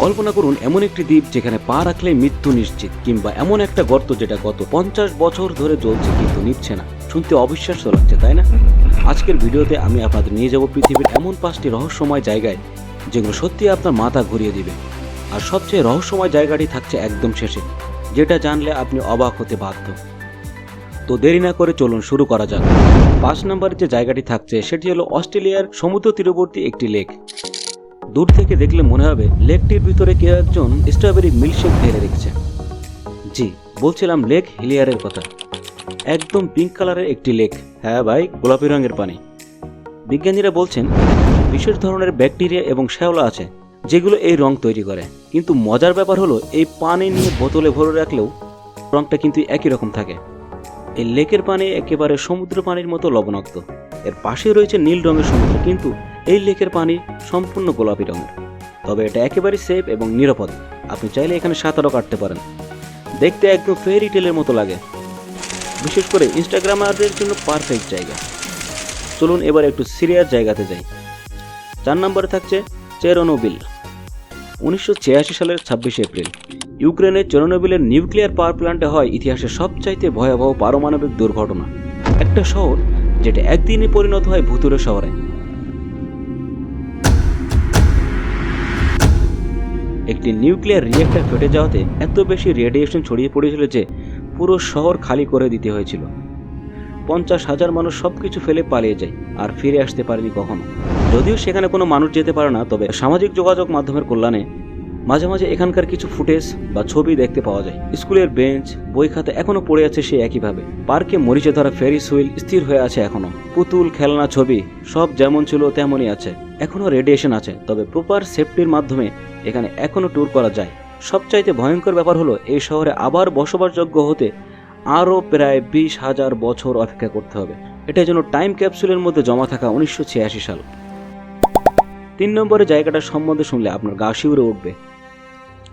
কল্পনা করুন এমন একটি দ্বীপ যেখানে পা রাখলে মৃত্যু নিশ্চিত, কিংবা এমন একটা গর্ত যেটা গত 50 বছর ধরে জ্বলছে কিন্তু নিচ্ছে না। শুনতে অবিশ্বাস্য লাগছে, তাই না? আজকের ভিডিওতে আমি আপনাদের নিয়ে যাব পৃথিবীর এমন 5টি রহস্যময় জায়গায় যেগুলো সত্যি আপনার মাথা ঘুরিয়ে দিবে। আর সবচেয়ে রহস্যময় জায়গাটি থাকছে একদম শেষে, যেটা জানলে আপনি অবাক হতে বাধ্য। তো দেরি না করে চলুন শুরু করা যাক। 5 নম্বরে যে জায়গাটি থাকছে সেটি হলো অস্ট্রেলিয়ার সমুদ্র তীরবর্তী একটি লেক। দূর থেকে দেখলে মনে হবে লেকটির ভিতরে কেউ একজন স্ট্রবেরি মিল্কশেক ঢেলে রেখেছে। জি, বলছিলাম লেক হিলিয়ারের কথা। একদম পিঙ্ক কালারের একটি লেক। হ্যাঁ ভাই, গোলাপি রঙের পানি। বিজ্ঞানীরা বলছেন বিশেষ ধরনের ব্যাকটেরিয়া এবং শ্যাওলা আছে যেগুলো এই রং তৈরি করে। কিন্তু মজার ব্যাপার হলো এই পানি নিয়ে বোতলে ভরে রাখলেও রংটা কিন্তু একই রকম থাকে। এই লেকের পানি একেবারে সমুদ্র পানির মতো লবণাক্ত। এর পাশে রয়েছে নীল রঙের সমুদ্র, কিন্তু এই লেকের পানি সম্পূর্ণ গোলাপি রঙের। তবে এটা একেবারে সেফ এবং নিরাপদ। আপনি চাইলে এখানে সাঁতারও কাটতে পারেন। দেখতে একদম ফেয়ারি টেলের মতো লাগে, বিশেষ করে ইনস্টাগ্রামারদের জন্য পারফেক্ট জায়গা। চলুন এবার একটু সিরিয়াস জায়গাতে যাই। 4 নম্বরে থাকছে চেরনোবিল। 1986 সালের 26 এপ্রিল ইউক্রেনের চেরনোবিলের নিউক্লিয়ার পাওয়ার প্ল্যান্টে হয় ইতিহাসের সবচাইতে ভয়াবহ পারমাণবিক দুর্ঘটনা। একটা শহর যেটা একদিনে পরিণত হয় ভুতুড়ে শহরে। একটি নিউক্লিয়ার রিঅ্যাক্টর ফেটে যাওয়াতে এত বেশি রেডিয়েশন ছড়িয়ে পড়েছিল যে পুরো শহর খালি করে দিতে হয়েছিল। 50,000 মানুষ সবকিছু ফেলে পালিয়ে যায় আর ফিরে আসতে পারেনি কখনো। যদিও সেখানে কোনো মানুষ যেতে পারে না, তবে সামাজিক যোগাযোগ মাধ্যমের কল্যাণে মাঝে মাঝে এখানকার কিছু ফুটেজ বা ছবি দেখতে পাওয়া যায়। স্কুলের বেঞ্চ, বই খাতা এখনো পড়ে আছে সেই একইভাবে। পার্কে মরিচে ধরা ফেরিস হুইল স্থির হয়ে আছে এখনো। পুতুল, খেলনা, ছবি সব যেমন ছিল তেমনই আছে। এখনো রেডিয়েশন আছে, তবে প্রপার সেফটির মাধ্যমে এখানে এখনো ট্যুর করা যায়। সবচাইতে ভয়ঙ্কর ব্যাপার হলো এই শহরে আবার বসবাসযোগ্য হতে আরও প্রায় 20,000 বছর অপেক্ষা করতে হবে। এটা যেন টাইম ক্যাপসুলের মধ্যে জমা থাকা 1986 সাল। 3 নম্বরের জায়গাটা সম্বন্ধে শুনলে আপনার গা শিউরে উঠবে।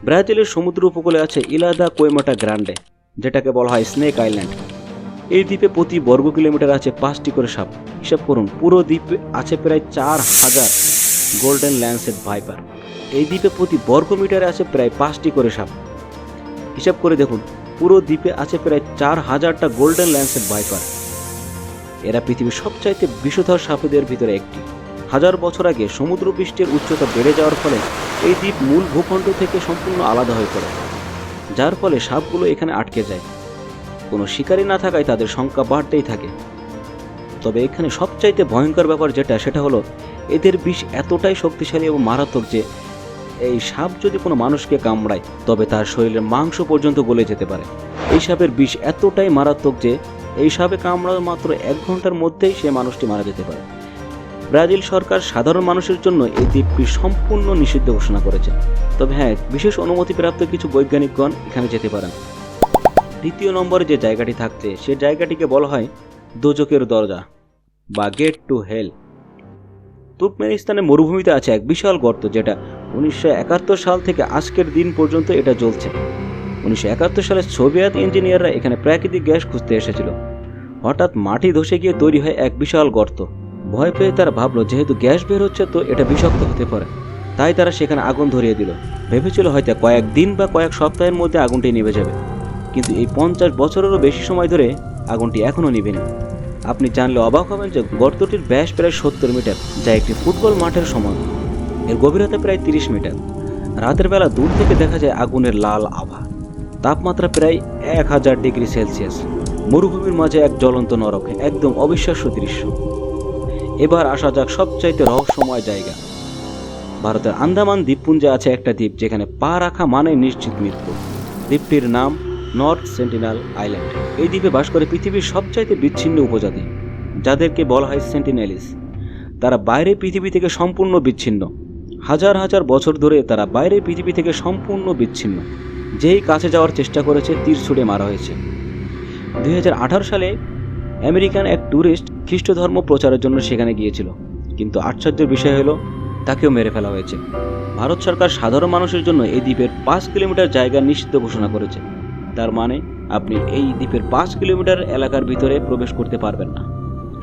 ব্রাজিলের সমুদ্র উপকূলে আছে ইলা দা কুইমাটা গ্রান্ডে, যেটাকে বলা হয় স্নেক আইল্যান্ড। এই দ্বীপে প্রতি বর্গ কিলোমিটার আছে 5টি করে সাপ। হিসাব করুন, পুরো দ্বীপে আছে প্রায় 4,000 গোল্ডেন ল্যান্সেট ভাইপার। এই দ্বীপে প্রতি বর্গ মিটারে আছে প্রায় 5টি করে সাপ। হিসাব করে দেখুন, পুরো দ্বীপে আছে প্রায় 4,000টা গোল্ডেন ল্যান্সেট ভাইপার। এরা পৃথিবীর সবচাইতে বিষধর সাপেদের ভিতরে একটি। 1000 বছর আগে সমুদ্র পৃষ্ঠের উচ্চতা বেড়ে যাওয়ার ফলে এই দ্বীপ মূল ভূখণ্ড থেকে সম্পূর্ণ আলাদা হয়ে পড়ে, যার ফলে সাপগুলো এখানে আটকে যায়। কোনো শিকারী না থাকায় তাদের সংখ্যা বাড়তেই থাকে। তবে এখানে সবচাইতে ভয়ঙ্কর ব্যাপার সেটা হলো এদের বিষ এতটাই শক্তিশালী এবং মারাত্মক যে এই সাপ যদি কোনো মানুষকে কামড়ায় তবে তার শরীরের মাংস পর্যন্ত গলে যেতে পারে। এই সাপের বিষ এতটাই মারাত্মক যে এই সাপে কামড়ানো মাত্র 1 ঘন্টার মধ্যেই সে মানুষটি মারা যেতে পারে। ব্রাজিল সরকার সাধারণ মানুষের জন্য এই দ্বীপটি সম্পূর্ণ নিষিদ্ধ ঘোষণা করেছে। তবে হ্যাঁ, বিশেষ অনুমতিপ্রাপ্ত কিছু বৈজ্ঞানিকগণ এখানে যেতে পারেন। 2 নম্বরে যে জায়গাটি থাকছে সে জায়গাটিকে বলা হয় দোজকের দরজা বা গেট টু হেল। তুর্কমেনিস্তানের মরুভূমিতে আছে এক বিশাল গর্ত, যেটা 1971 সাল থেকে আজকের দিন পর্যন্ত এটা জ্বলছে। 1971 সালে সোভিয়েত ইঞ্জিনিয়াররা এখানে প্রাকৃতিক গ্যাস খুঁজতে এসেছিল। হঠাৎ মাটি ধসে গিয়ে তৈরি হয় এক বিশাল গর্ত। ভয় পেয়ে তারা ভাবলো যেহেতু গ্যাস বের হচ্ছে তো এটা বিষাক্ত হতে পারে, তাই তারা সেখানে আগুন ধরিয়ে দিল। ভেবেছিল হয়তো কয়েকদিন বা কয়েক সপ্তাহের মধ্যে আগুনটি নিভে যাবে, কিন্তু এই 50 বছরেরও বেশি সময় ধরে আগুনটি এখনও নিভেনি। আপনি জানলে অবাক হবেন যে গর্তটির ব্যাস প্রায় 70 মিটার, যা একটি ফুটবল মাঠের সমান। এর গভীরতা প্রায় 30 মিটার। রাতের বেলা দূর থেকে দেখা যায় আগুনের লাল আভা। তাপমাত্রা প্রায় 1000 ডিগ্রি সেলসিয়াস। মরুভূমির মাঝে এক জ্বলন্ত নরক, একদম অবিশ্বাস্য দৃশ্য। এবার আসা যাক সবচাইতে রহস্যময় জায়গা। ভারতের আন্দামান দ্বীপপুঞ্জে আছে একটা দ্বীপ যেখানে পা রাখা মানে নিশ্চিত মৃত্যু। দ্বীপটির নাম নর্থ সেন্টিনেল আইল্যান্ড। এই দ্বীপে বাস করে পৃথিবীর সবচাইতে বিচ্ছিন্ন উপজাতি, যাদেরকে বলা হয় সেন্টিনেলিস। তারা বাইরের পৃথিবী থেকে সম্পূর্ণ বিচ্ছিন্ন। হাজার হাজার বছর ধরে তারা বাইরের পৃথিবী থেকে সম্পূর্ণ বিচ্ছিন্ন। যেই কাছে যাওয়ার চেষ্টা করেছে তীর ছুড়ে মারা হয়েছে। 2018 সালে আমেরিকান এক ট্যুরিস্ট খ্রিস্ট ধর্ম প্রচারের জন্য সেখানে গিয়েছিল, কিন্তু আশ্চর্যের বিষয় হলো তাকেও মেরে ফেলা হয়েছে। ভারত সরকার সাধারণ মানুষের জন্য এই দ্বীপের 5 কিলোমিটার জায়গা নিষিদ্ধ ঘোষণা করেছে। তার মানে আপনি এই দ্বীপের 5 কিলোমিটার এলাকার ভিতরে প্রবেশ করতে পারবেন না।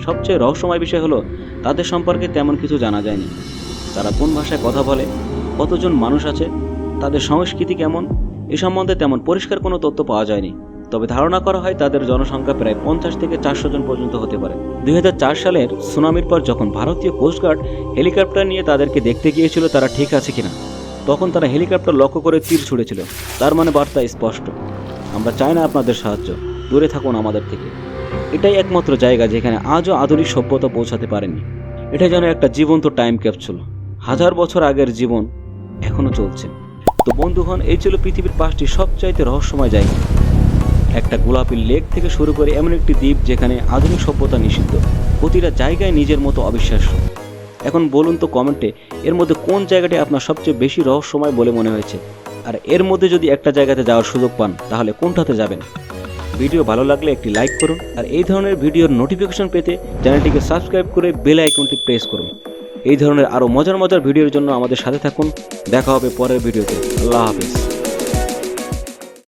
সবচেয়ে রহস্যময় বিষয় হলো তাদের সম্পর্কে তেমন কিছু জানা যায়নি। তারা কোন ভাষায় কথা বলে, কতজন মানুষ আছে, তাদের সংস্কৃতি কেমন এ সম্বন্ধে তেমন পরিষ্কার কোনো তথ্য পাওয়া যায়নি, তবে ধারণা করা হয় তাদের জনসংখ্যা প্রায় 50 থেকে 400 জন পর্যন্ত হতে পারে। 2004 সালের সুনামির পর যখন ভারতীয় কোস্টগার্ড হেলিকপ্টার নিয়ে তাদেরকে দেখতে গিয়েছিল তারা ঠিক আছে কিনা, তখন তারা হেলিকপ্টার লক্ষ্য করে তীর ছুড়েছিল। তার মানে বার্তা স্পষ্ট, আমরা চাই না আপনাদের সাহায্য, দূরে থাকুন আমাদের থেকে। এটাই একমাত্র জায়গা যেখানে আজও আধুনিক সভ্যতা পৌঁছাতে পারেনি। এটা যেন একটা জীবন্ত টাইম ক্যাপসুল, 1000 বছর আগের জীবন এখনো চলছে। তো বন্ধুগণ, এই ছিল পৃথিবীর 5টি সবচাইতে রহস্যময় জায়গা। একটা গোলাপি লেক থেকে শুরু করে এমন একটি দ্বীপ যেখানে আধুনিক সভ্যতা নিষিদ্ধ। প্রতিটা জায়গায় নিজের মতো অবিশ্বাস্য। এখন বলুন তো কমেন্টে এর মধ্যে কোন জায়গাটি আপনার সবচেয়ে বেশি রহস্যময় বলে মনে হয়েছে, আর এর মধ্যে যদি একটা জায়গাতে যাওয়ার সুযোগ পান তাহলে কোনটাতে যাবেন। ভিডিও ভালো লাগলে একটি লাইক করুন, আর এই ধরনের ভিডিওর নোটিফিকেশন পেতে চ্যানেলটিকে সাবস্ক্রাইব করে বেল আইকনটি প্রেস করুন। এই ধরনের আরও মজার মজার ভিডিওর জন্য আমাদের সাথে থাকুন। দেখা হবে পরের ভিডিওতে। আল্লাহ হাফেজ।